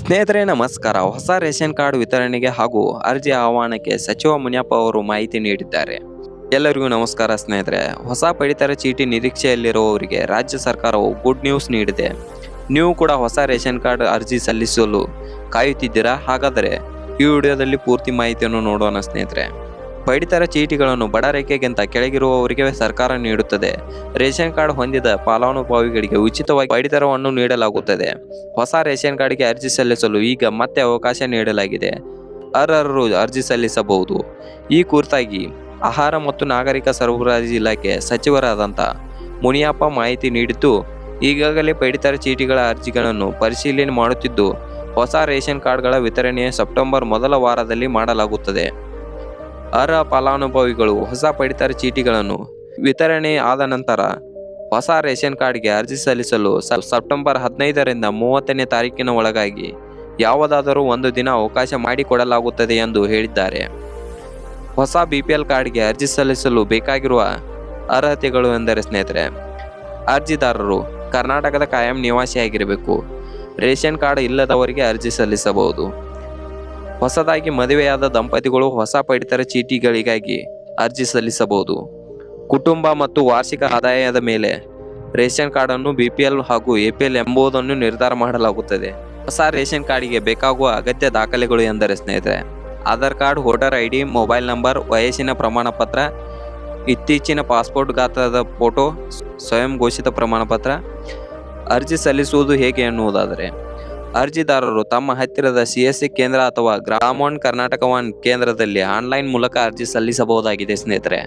ಸ್ನೇಹಿತರೆ ನಮಸ್ಕಾರ. ಹೊಸ ರೇಷನ್ ಕಾರ್ಡ್ ವಿತರಣೆಗೆ ಹಾಗೂ ಅರ್ಜಿ ಆಹ್ವಾನಕ್ಕೆ ಸಚಿವ ಮುನಿಯಪ್ಪ ಅವರು ಮಾಹಿತಿ ನೀಡಿದ್ದಾರೆ. ಎಲ್ಲರಿಗೂ ನಮಸ್ಕಾರ ಸ್ನೇಹಿತರೆ. ಹೊಸ ಪಡಿತರ ಚೀಟಿ ನಿರೀಕ್ಷೆಯಲ್ಲಿರುವವರಿಗೆ ರಾಜ್ಯ ಸರ್ಕಾರವು ಗುಡ್ ನ್ಯೂಸ್ ನೀಡಿದೆ. ನೀವು ಕೂಡ ಹೊಸ ರೇಷನ್ ಕಾರ್ಡ್ ಅರ್ಜಿ ಸಲ್ಲಿಸಲು ಕಾಯುತ್ತಿದ್ದೀರಾ? ಹಾಗಾದರೆ ಈ ವಿಡಿಯೋದಲ್ಲಿ ಪೂರ್ತಿ ಮಾಹಿತಿಯನ್ನು ನೋಡೋಣ ಸ್ನೇಹಿತರೆ. ಪಡಿತರ ಚೀಟಿಗಳನ್ನು ಬಡ ರೇಖೆಗಿಂತ ಕೆಳಗಿರುವವರಿಗೆ ಸರ್ಕಾರ ನೀಡುತ್ತದೆ. ರೇಷನ್ ಕಾರ್ಡ್ ಹೊಂದಿದ ಫಲಾನುಭವಿಗಳಿಗೆ ಉಚಿತವಾಗಿ ಪಡಿತರವನ್ನು ನೀಡಲಾಗುತ್ತದೆ. ಹೊಸ ರೇಷನ್ ಕಾರ್ಡ್ಗೆ ಅರ್ಜಿ ಸಲ್ಲಿಸಲು ಈಗ ಮತ್ತೆ ಅವಕಾಶ ನೀಡಲಾಗಿದೆ. ಅರ್ಹರು ಅರ್ಜಿ ಸಲ್ಲಿಸಬಹುದು. ಈ ಕುರಿತಾಗಿ ಆಹಾರ ಮತ್ತು ನಾಗರಿಕ ಸರಬರಾಜು ಇಲಾಖೆ ಸಚಿವರಾದಂಥ ಮುನಿಯಪ್ಪ ಮಾಹಿತಿ ನೀಡಿದ್ದು, ಈಗಾಗಲೇ ಪಡಿತರ ಚೀಟಿಗಳ ಅರ್ಜಿಗಳನ್ನು ಪರಿಶೀಲನೆ ಮಾಡುತ್ತಿದ್ದು, ಹೊಸ ರೇಷನ್ ಕಾರ್ಡ್ಗಳ ವಿತರಣೆ ಸೆಪ್ಟೆಂಬರ್ ಮೊದಲ ವಾರದಲ್ಲಿ ಮಾಡಲಾಗುತ್ತದೆ. ಅರ್ಹ ಫಲಾನುಭವಿಗಳು ಹೊಸ ಪಡಿತರ ಚೀಟಿಗಳನ್ನು ವಿತರಣೆ ಆದ ನಂತರ ಹೊಸ ರೇಷನ್ ಕಾರ್ಡ್ಗೆ ಅರ್ಜಿ ಸಲ್ಲಿಸಲು ಸೆಪ್ಟೆಂಬರ್ 15ರಿಂದ 30ನೇ ತಾರೀಕಿನ ಒಳಗಾಗಿ ಯಾವುದಾದರೂ ಒಂದು ದಿನ ಅವಕಾಶ ಮಾಡಿಕೊಡಲಾಗುತ್ತದೆ ಎಂದು ಹೇಳಿದ್ದಾರೆ. ಹೊಸ BPL ಕಾರ್ಡ್ಗೆ ಅರ್ಜಿ ಸಲ್ಲಿಸಲು ಬೇಕಾಗಿರುವ ಅರ್ಹತೆಗಳು ಎಂದರೆ ಸ್ನೇಹಿತರೆ, ಅರ್ಜಿದಾರರು ಕರ್ನಾಟಕದ ಕಾಯಂ ನಿವಾಸಿಯಾಗಿರಬೇಕು. ರೇಷನ್ ಕಾರ್ಡ್ ಇಲ್ಲದವರಿಗೆ ಅರ್ಜಿ ಸಲ್ಲಿಸಬಹುದು. ಹೊಸದಾಗಿ ಮದುವೆಯಾದ ದಂಪತಿಗಳು ಹೊಸ ಪಡಿತರ ಚೀಟಿಗಳಿಗಾಗಿ ಅರ್ಜಿ ಸಲ್ಲಿಸಬಹುದು. ಕುಟುಂಬ ಮತ್ತು ವಾರ್ಷಿಕ ಆದಾಯದ ಮೇಲೆ ರೇಷನ್ ಕಾರ್ಡನ್ನು BPL ಹಾಗೂ APL ಎಂಬುದನ್ನು ನಿರ್ಧಾರ ಮಾಡಲಾಗುತ್ತದೆ. ಹೊಸ ರೇಷನ್ ಕಾರ್ಡಿಗೆ ಬೇಕಾಗುವ ಅಗತ್ಯ ದಾಖಲೆಗಳು ಎಂದರೆ ಸ್ನೇಹಿತರೆ, Aadhaar card, voter ID, mobile number, ವಯಸ್ಸಿನ ಪ್ರಮಾಣ ಪತ್ರ, ಇತ್ತೀಚಿನ ಪಾಸ್ಪೋರ್ಟ್ ಗಾತ್ರದ ಫೋಟೋ, ಸ್ವಯಂ ಘೋಷಿತ ಪ್ರಮಾಣ ಪತ್ರ. ಅರ್ಜಿ ಸಲ್ಲಿಸುವುದು ಹೇಗೆ ಎನ್ನುವುದಾದರೆ, ಅರ್ಜಿದಾರರು ತಮ್ಮ ಹತ್ತಿರದ CSC ಕೇಂದ್ರ ಅಥವಾ ಗ್ರಾಮ ಒನ್ ಕರ್ನಾಟಕ ಒನ್ ಕೇಂದ್ರದಲ್ಲಿ ಆನ್ಲೈನ್ ಮೂಲಕ ಅರ್ಜಿ ಸಲ್ಲಿಸಬಹುದಾಗಿದೆ ಸ್ನೇಹಿತರೆ.